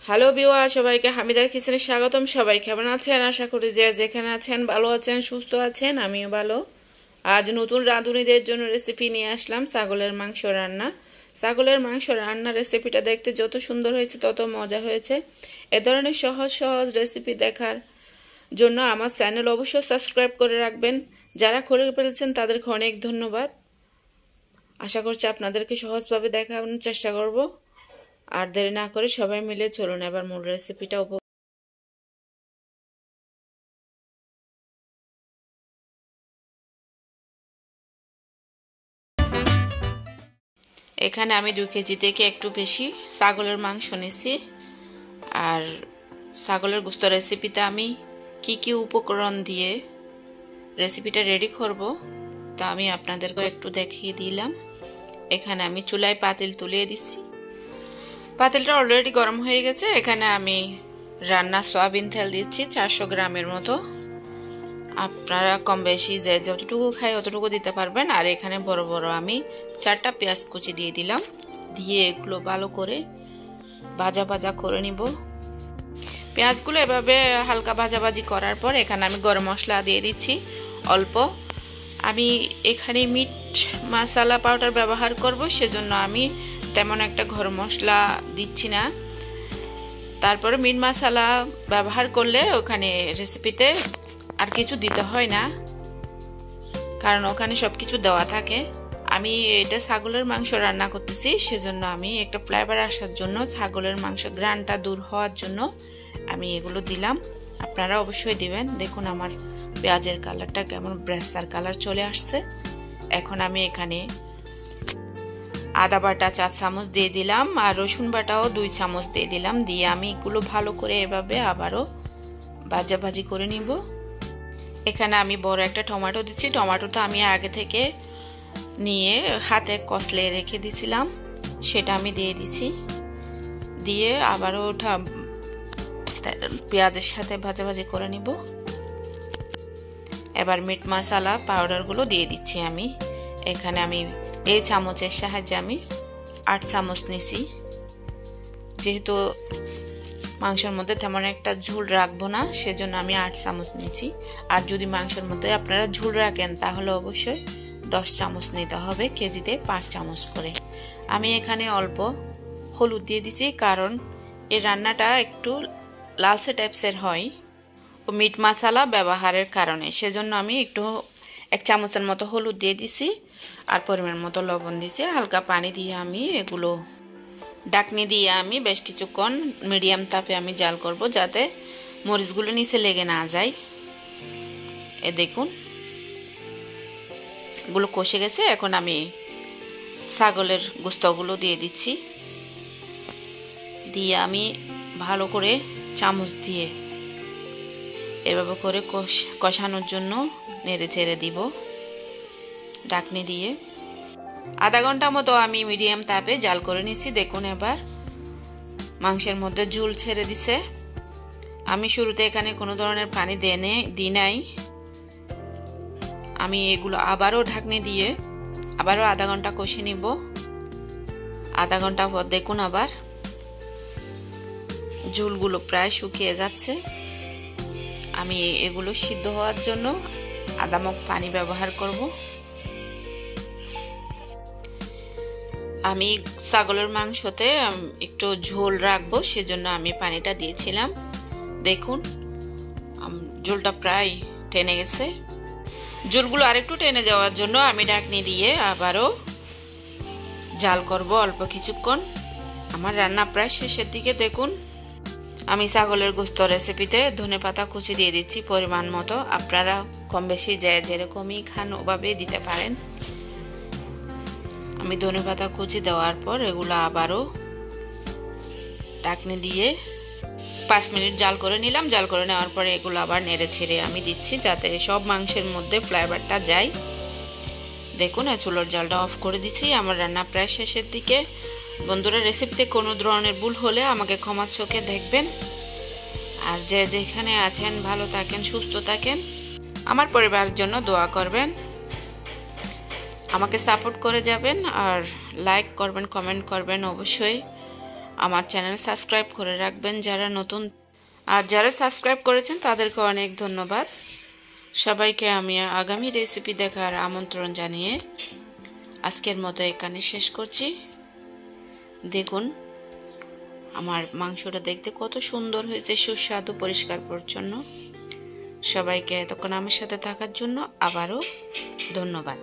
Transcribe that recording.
Hello viewer, সবাইকে হামিদার কিচেনে স্বাগতম। সবাই কেমন আছেন? আশা করি যে যেখানে আছেন ভালো আছেন, সুস্থ আছেন। আমিও ভালো। আজ নতুন রাঁধুনিদের জন্য রেসিপি নিয়ে আসলাম ছাগলের মাংস রান্না। ছাগলের মাংস রান্নার রেসিপিটা দেখতে যত সুন্দর হয়েছে তত মজা হয়েছে। এ ধরনের সহজ সহজ রেসিপি দেখার জন্য আমার চ্যানেল অবশ্যই সাবস্ক্রাইব করে রাখবেন। যারা করে ফেলেছেন তাদেরকে অনেক ধন্যবাদ। আশা করছি আপনাদেরকে সহজভাবে দেখানোর চেষ্টা করব। আর দেরি না করে সবাই মিলে চলুন এবার মূল রেসিপিটা এখানে আমি 2 কেজি থেকে একটু বেশি ছাগলের মাংস নিয়েছি। আর ছাগলের গোশত রেসিপিতে আমি কি কি উপকরণ দিয়ে রেসিপিটা রেডি করব তা আমি আপনাদেরকে একটু দেখিয়ে দিলাম। এখানে আমি চুলায় পাতিল তুলিয়ে দিচ্ছি। পাতিলটা অলরেডি গরম হয়ে গেছে। এখানে আমি রান্না সয়াবিন তেল দিচ্ছি 400 গ্রামের মতো। আপনারা কম বেশি যে যতটুকু খাই অতটুকু দিতে পারবেন। আর এখানে বড় বড় আমি 4টা পেঁয়াজ কুচি দিয়ে দিলাম। দিয়ে এগুলো ভালো করে ভাজা ভাজা করে নিব। পেঁয়াজগুলো এভাবে হালকা ভাজাভাজি করার পর এখানে আমি গরম মশলা দিয়ে দিচ্ছি অল্প। আমি এখানে মিট মশলা পাউডার ব্যবহার করব, সেজন্য আমি তেমন একটা গরম মশলা দিচ্ছি না। তারপরে মিট মশলা ব্যবহার করলে ওখানে রেসিপিতে আর কিছু দিতে হয় না, কারণ ওখানে সব কিছু দেওয়া থাকে। আমি এটা ছাগলের মাংস রান্না করতেছি, সেজন্য আমি একটা ফ্লেভার আসার জন্য, ছাগলের মাংস গ্রানটা দূর হওয়ার জন্য আমি এগুলো দিলাম। আপনারা অবশ্যই দিবেন। দেখুন আমার পেঁয়াজের কালারটা কেমন ব্রেস্তার কালার চলে আসছে। এখন আমি এখানে আদা বাটা 4 চামচ দিয়ে দিলাম আর রসুন বাটাও 2 চামচ দিয়ে দিলাম। দিয়ে আমি এগুলো ভালো করে এভাবে আবারও ভাজাভাজি করে নিব। এখানে আমি বড় একটা টমেটো দিচ্ছি। টমেটোটা আমি আগে থেকে নিয়ে হাতে কষলে রেখে দিয়েছিলাম, সেটা আমি দিয়ে দিছি। দিয়ে আবারও পেঁয়াজের সাথে ভাজাভাজি করে নিব। এবার মিট মশলা পাউডারগুলো দিয়ে দিচ্ছি আমি। এখানে আমি এই চামচের সাহায্যে আমি 8 চামচ নিছি। যেহেতু মাংসের মধ্যে তেমন একটা ঝোল রাখবো না, সেজন্য আমি 8 চামচ নিয়েছি। আর যদি মাংসের মধ্যে আপনারা ঝোল রাখেন তাহলে অবশ্যই 10 চামচ নিতে হবে, কেজিতে 5 চামচ করে। আমি এখানে অল্প হলুদ দিয়ে দিছি, কারণ এই রান্নাটা একটু লালচে টাইপসের হয় ও মিট মশলা ব্যবহারের কারণে, সেজন্য আমি একটু 1 চামচের মতো হলুদ দিয়ে দিছি। আর পরিমাণ মতো লবণ দিছি। হালকা পানি দিয়ে আমি এগুলো ঢাকনি দিয়ে আমি বেশ কিছুক্ষণ মিডিয়াম তাপে আমি জাল করব, যাতে মরিচগুলো নিচে লেগে না যায়। এ দেখুন এগুলো কষে গেছে। এখন আমি ছাগলের গোশতগুলো দিয়ে দিচ্ছি। দিয়ে আমি ভালো করে চামচ দিয়ে এভাবে করে কষানোর জন্য নেড়ে চেড়ে দিব ঢাকনি দিয়ে। আধা ঘন্টা মতো আমি মিডিয়াম তাপে জাল করে নিয়েছি। দেখুন এবার মাংসের মধ্যে ঝোল ছেড়ে দিছে। আমি শুরুতে এখানে কোনো ধরনের পানি দিই নাই। আমি এগুলো আবারও ঢাকনি দিয়ে আবারও আধা ঘন্টা কষে নিব। আধা ঘন্টা পর দেখুন আবার ঝোলগুলো প্রায় শুকিয়ে যাচ্ছে। আমি এগুলো সিদ্ধ হওয়ার জন্য আধা মগ পানি ব্যবহার করব। আমি ছাগলের মাংসতে একটু ঝোল রাখবো, সেজন্য আমি পানিটা দিয়েছিলাম। দেখুন ঝোলটা প্রায় টেনে গেছে। ঝোলগুলো আরেকটু টেনে যাওয়ার জন্য আমি ঢাকনি দিয়ে আবারও জাল করব অল্প কিছুক্ষণ। আমার রান্না প্রায় শেষের দিকে। দেখুন আমি ছাগলের গোশত রেসিপিতে ধনেপাতা কুচি দিয়ে দিচ্ছি পরিমাণ মতো। আপনারা কম বেশি যেরকমই খান ওভাবেই দিতে পারেন। আমি ধনেপাতা কুচি দেওয়ার পর এগুলো আবারও ঢাকনি দিয়ে 5 মিনিট জাল করে নিলাম। জাল করে নেওয়ার পরে এগুলো আবার নেড়ে ছেড়ে আমি দিচ্ছি, যাতে সব মাংসের মধ্যে ফ্লেভারটা যায়। দেখুন চুলার জালটা অফ করে দিচ্ছি। আমার রান্না প্রায় শেষের দিকে। বন্ধুরা, রেসিপিতে কোনো ধরনের ভুল হলে আমাকে ক্ষমা চোখে দেখবেন। আর যে যেখানে আছেন ভালো থাকেন, সুস্থ থাকেন। আমার পরিবারের জন্য দোয়া করবেন, আমাকে সাপোর্ট করে যাবেন। আর লাইক করবেন, কমেন্ট করবেন অবশ্যই। আমার চ্যানেল সাবস্ক্রাইব করে রাখবেন যারা নতুন, আর যারা সাবস্ক্রাইব করেছেন তাদেরকে অনেক ধন্যবাদ। সবাইকে আমি আগামী রেসিপি দেখার আমন্ত্রণ জানিয়ে আজকের মতো এখানে শেষ করছি। দেখুন আমার মাংসটা দেখতে কত সুন্দর হয়েছে, সুস্বাদু, পরিষ্কার পরিচ্ছন্ন। সবাইকে এতক্ষণ আমার সাথে থাকার জন্য আবারও ধন্যবাদ।